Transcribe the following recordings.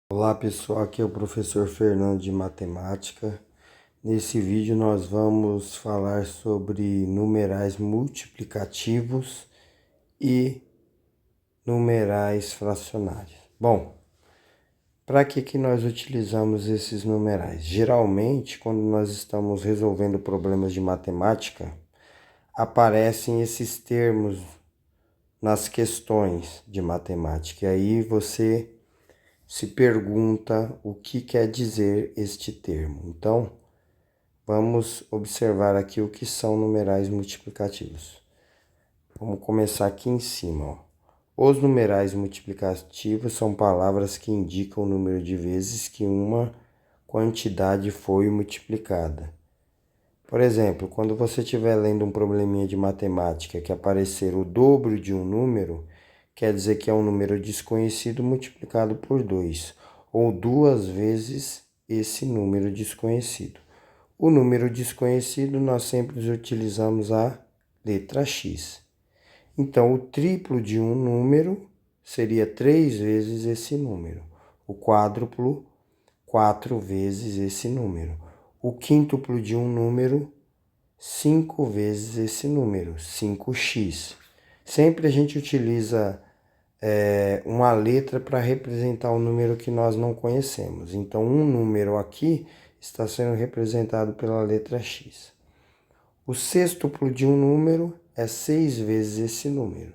Olá pessoal, aqui é o professor Fernando de Matemática. Nesse vídeo nós vamos falar sobre numerais multiplicativos e numerais fracionários. Bom, para que nós utilizamos esses numerais? Geralmente, quando nós estamos resolvendo problemas de matemática, aparecem esses termos nas questões de matemática. E aí você se pergunta o que quer dizer este termo. Então, vamos observar aqui o que são numerais multiplicativos. Vamos começar aqui em cima, ó. Os numerais multiplicativos são palavras que indicam o número de vezes que uma quantidade foi multiplicada. Por exemplo, quando você estiver lendo um probleminha de matemática que aparecer o dobro de um número, quer dizer que é um número desconhecido multiplicado por 2, ou duas vezes esse número desconhecido. O número desconhecido nós sempre utilizamos a letra X. Então, o triplo de um número seria 3 vezes esse número. O quádruplo, 4 vezes esse número. O quíntuplo de um número, 5 vezes esse número, 5x. Sempre a gente utiliza uma letra para representar um número que nós não conhecemos. Então, um número aqui está sendo representado pela letra X. O sextuplo de um número é 6 vezes esse número.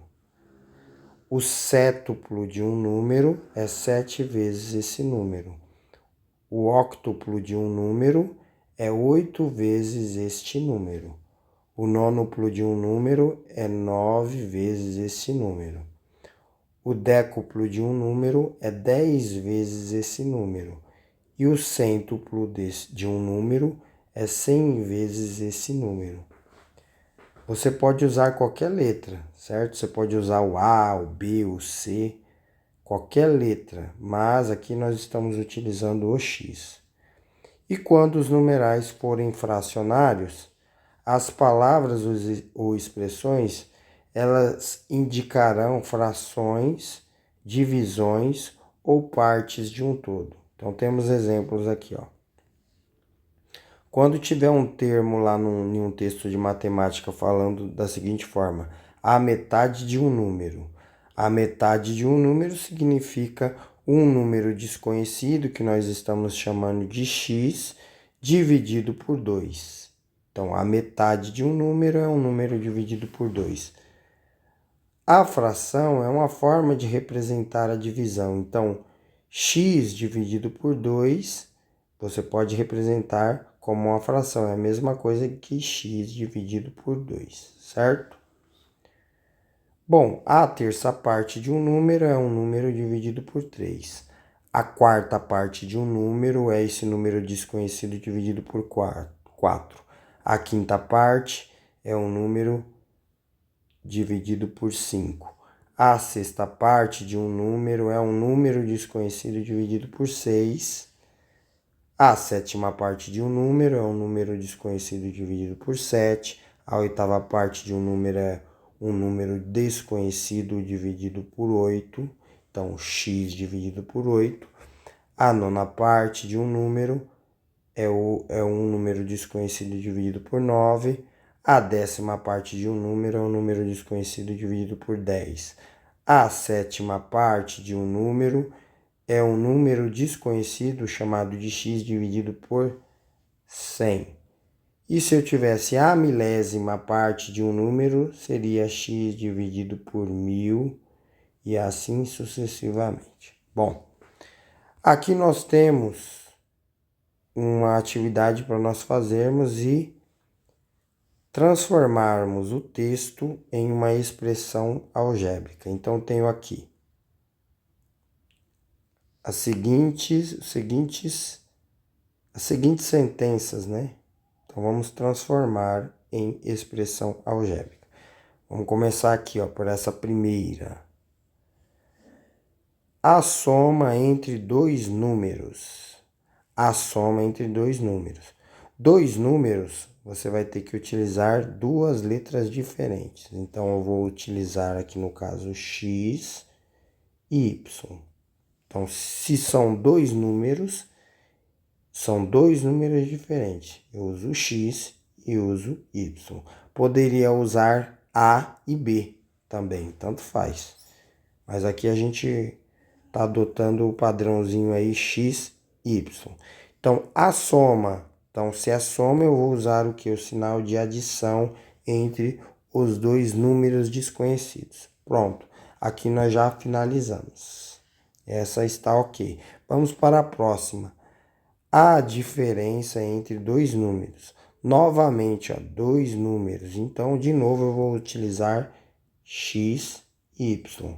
O sétuplo de um número é 7 vezes esse número. O octuplo de um número é 8 vezes este número. O nonuplo de um número é 9 vezes esse número. O décuplo de um número é 10 vezes esse número. E o cêntuplo de um número é 100 vezes esse número. Você pode usar qualquer letra, certo? Você pode usar o A, o B, o C, qualquer letra, mas aqui nós estamos utilizando o X. E quando os numerais forem fracionários, as palavras ou expressões, elas indicarão frações, divisões ou partes de um todo. Então, temos exemplos aqui, ó. Quando tiver um termo lá em um texto de matemática falando da seguinte forma: a metade de um número. A metade de um número significa um número desconhecido, que nós estamos chamando de x, dividido por 2. Então, a metade de um número é um número dividido por 2. A fração é uma forma de representar a divisão. Então, x dividido por 2, você pode representar como uma fração. É a mesma coisa que x dividido por 2, certo? Bom, a terça parte de um número é um número dividido por 3. A quarta parte de um número é esse número desconhecido dividido por 4. A quinta parte é um número dividido por 5. A sexta parte de um número é um número desconhecido dividido por 6. A sétima parte de um número é um número desconhecido dividido por 7. A oitava parte de um número é um número desconhecido dividido por 8. Então, x dividido por 8. A nona parte de um número é um número desconhecido dividido por 9. A décima parte de um número é um número desconhecido dividido por 10. A sétima parte de um número é um número desconhecido chamado de x dividido por 100. E se eu tivesse a milésima parte de um número, seria x dividido por 1000 e assim sucessivamente. Bom, aqui nós temos uma atividade para nós fazermos e transformarmos o texto em uma expressão algébrica. Então, tenho aqui as seguintes sentenças, né? Então, vamos transformar em expressão algébrica. Vamos começar aqui, ó, por essa primeira. A soma entre dois números. A soma entre dois números. Dois números, você vai ter que utilizar duas letras diferentes. Então, eu vou utilizar aqui no caso x e y. Então, se são dois números diferentes. Eu uso x e uso y. Poderia usar A e B também, tanto faz. Mas aqui a gente está adotando o padrãozinho aí x, y. Então, a soma. Então, se é soma, eu vou usar o que? O sinal de adição entre os dois números desconhecidos. Pronto. Aqui nós já finalizamos. Essa está ok. Vamos para a próxima. A diferença entre dois números. Novamente, ó, dois números. Então, de novo, eu vou utilizar x e y.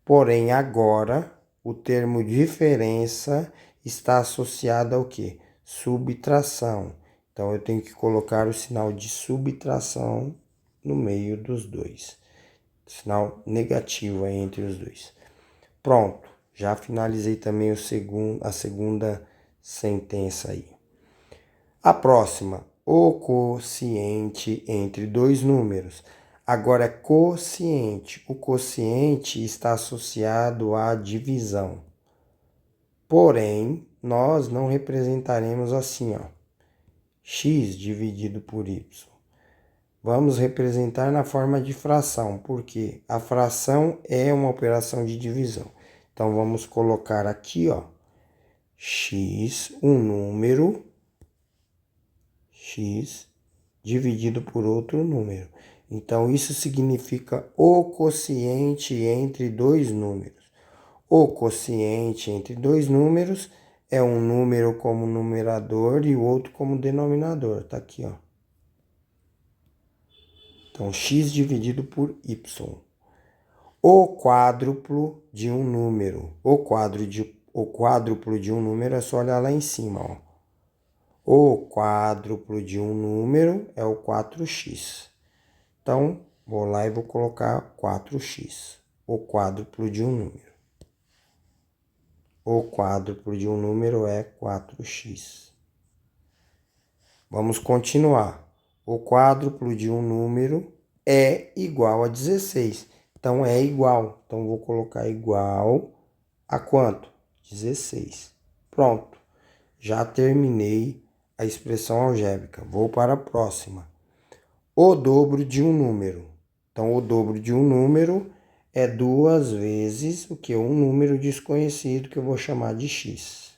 Porém, agora, o termo diferença está associado ao quê? Subtração. Então, eu tenho que colocar o sinal de subtração no meio dos dois. Sinal negativo aí entre os dois. Pronto. Já finalizei também a segunda sentença aí. A próxima, o quociente entre dois números. Agora é quociente. O quociente está associado à divisão. Porém, nós não representaremos assim, ó. X dividido por y. Vamos representar na forma de fração, porque a fração é uma operação de divisão. Então, vamos colocar aqui, ó, x, um número, x dividido por outro número. Então, isso significa o quociente entre dois números. O quociente entre dois números é um número como numerador e o outro como denominador. Tá aqui, ó. Então, x dividido por y. O quádruplo de um número. O quádruplo de um número é só olhar lá em cima, ó. O quádruplo de um número é o 4x. Então, vou lá e vou colocar 4x. O quádruplo de um número. O quádruplo de um número é 4x. Vamos continuar. O quádruplo de um número é igual a 16. Então, é igual. Então, vou colocar igual a quanto? 16. Pronto. Já terminei a expressão algébrica. Vou para a próxima. O dobro de um número. Então, o dobro de um número é duas vezes o que? Um número desconhecido que eu vou chamar de x.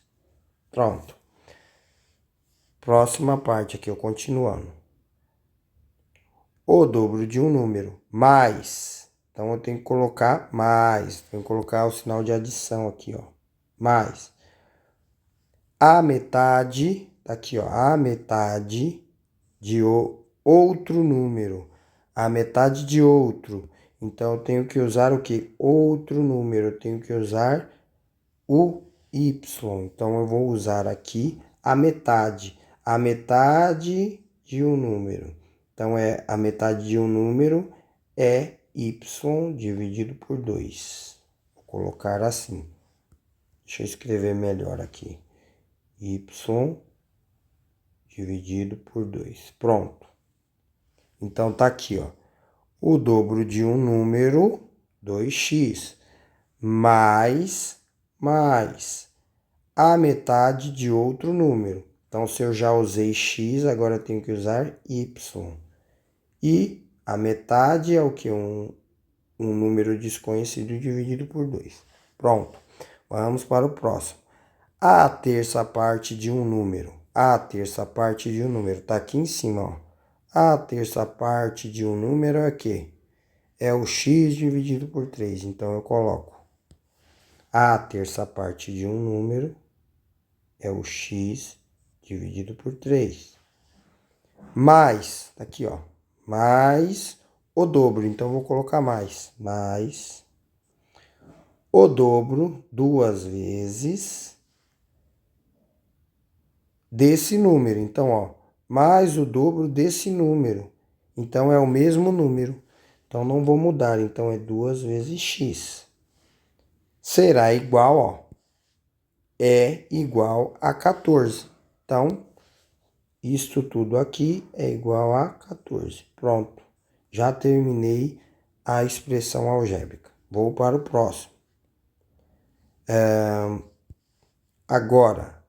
Pronto. Próxima parte aqui, eu continuando. O dobro de um número mais. Então, eu tenho que colocar mais. Tenho que colocar o sinal de adição aqui, ó. Mais. A metade, tá aqui, ó. A metade de outro número. A metade de outro. Então, eu tenho que usar o que? Outro número. Eu tenho que usar o y. Então, eu vou usar aqui a metade. A metade de um número. Então, a metade de um número é y dividido por 2. Vou colocar assim. Deixa eu escrever melhor aqui. Y dividido por 2. Pronto. Então, tá aqui, ó. O dobro de um número, 2x, mais a metade de outro número. Então, se eu já usei x, agora eu tenho que usar y. E a metade é o que? Um número desconhecido dividido por 2. Pronto. Vamos para o próximo. A terça parte de um número. A terça parte de um número. Tá aqui em cima, ó. A terça parte de um número é o quê? É o x dividido por 3. Então, eu coloco a terça parte de um número é o x dividido por 3. Mais, tá aqui, ó. Mais o dobro. Então, eu vou colocar mais. Mais o dobro duas vezes desse número. Então, ó, mais o dobro desse número. Então, é o mesmo número. Então, não vou mudar. Então, é 2 vezes x. Será igual, ó, é igual a 14. Então, isto tudo aqui é igual a 14. Pronto. Já terminei a expressão algébrica. Vou para o próximo. Agora,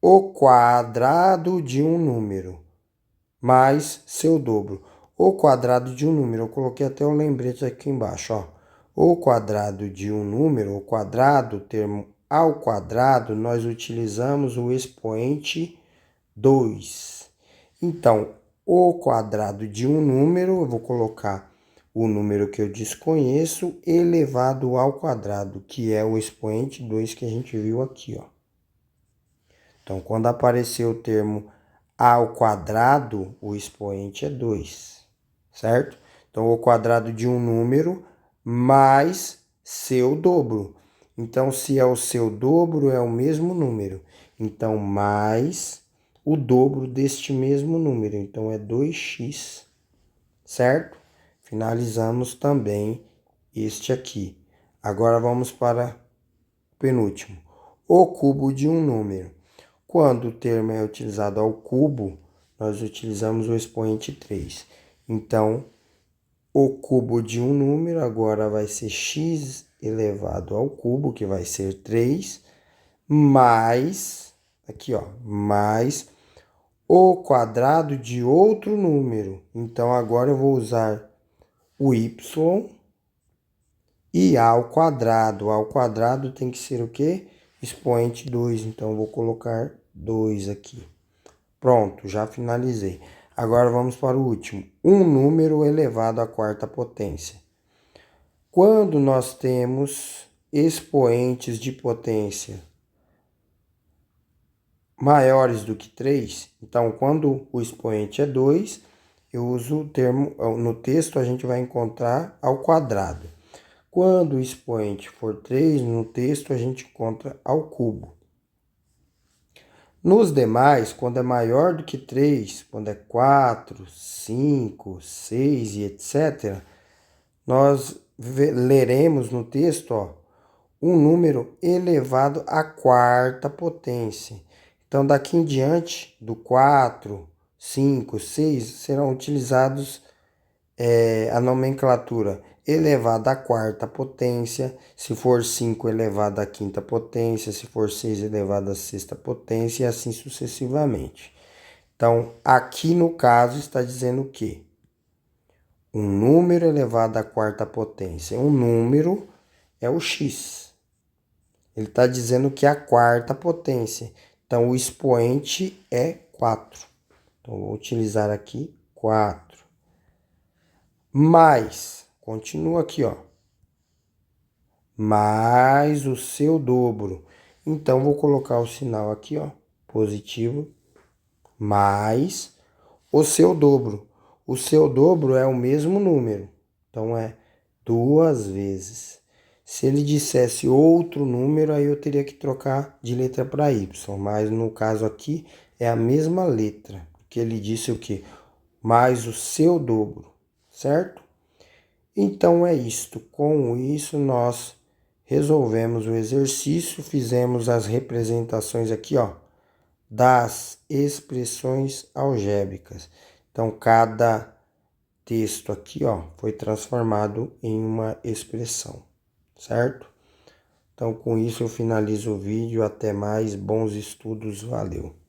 o quadrado de um número mais seu dobro. O quadrado de um número, eu coloquei até o lembrete aqui embaixo, ó. O quadrado de um número, o quadrado, termo ao quadrado, nós utilizamos o expoente 2. Então, o quadrado de um número, eu vou colocar o número que eu desconheço elevado ao quadrado, que é o expoente 2 que a gente viu aqui, ó. Então, quando aparecer o termo ao quadrado, o expoente é 2, certo? Então, o quadrado de um número mais seu dobro. Então, se é o seu dobro, é o mesmo número. Então, mais o dobro deste mesmo número. Então, é 2x, certo? Finalizamos também este aqui. Agora, vamos para o penúltimo. O cubo de um número. Quando o termo é utilizado ao cubo, nós utilizamos o expoente 3. Então, o cubo de um número agora vai ser x elevado ao cubo, que vai ser 3, mais, aqui ó, mais o quadrado de outro número. Então, agora eu vou usar o y e a ao quadrado. A ao quadrado tem que ser o quê? Expoente 2. Então, eu vou colocar 2 aqui. Pronto, já finalizei. Agora vamos para o último. Um número elevado à quarta potência. Quando nós temos expoentes de potência maiores do que 3, então quando o expoente é 2, eu uso o termo, no texto a gente vai encontrar ao quadrado. Quando o expoente for 3, no texto a gente encontra ao cubo. Nos demais, quando é maior do que 3, quando é 4, 5, 6 e etc., nós leremos no texto, ó, um número elevado à quarta potência. Então, daqui em diante, do 4, 5, 6, serão utilizados a nomenclatura elevado à quarta potência, se for 5 elevado à quinta potência, se for 6 elevado à sexta potência e assim sucessivamente. Então, aqui no caso está dizendo que um número elevado à quarta potência, um número é o x. Ele está dizendo que é a quarta potência. Então, o expoente é 4. Então, vou utilizar aqui 4. Mais, continua aqui, ó. Mais o seu dobro. Então, vou colocar o sinal aqui, ó, positivo, mais o seu dobro. O seu dobro é o mesmo número, então é 2 vezes. Se ele dissesse outro número, aí eu teria que trocar de letra para y, mas no caso aqui é a mesma letra, porque ele disse o quê? Mais o seu dobro, certo? Então é isto. Com isso nós resolvemos o exercício, fizemos as representações aqui, ó, das expressões algébricas. Então cada texto aqui, ó, foi transformado em uma expressão, certo? Então com isso eu finalizo o vídeo. Até mais, bons estudos, valeu!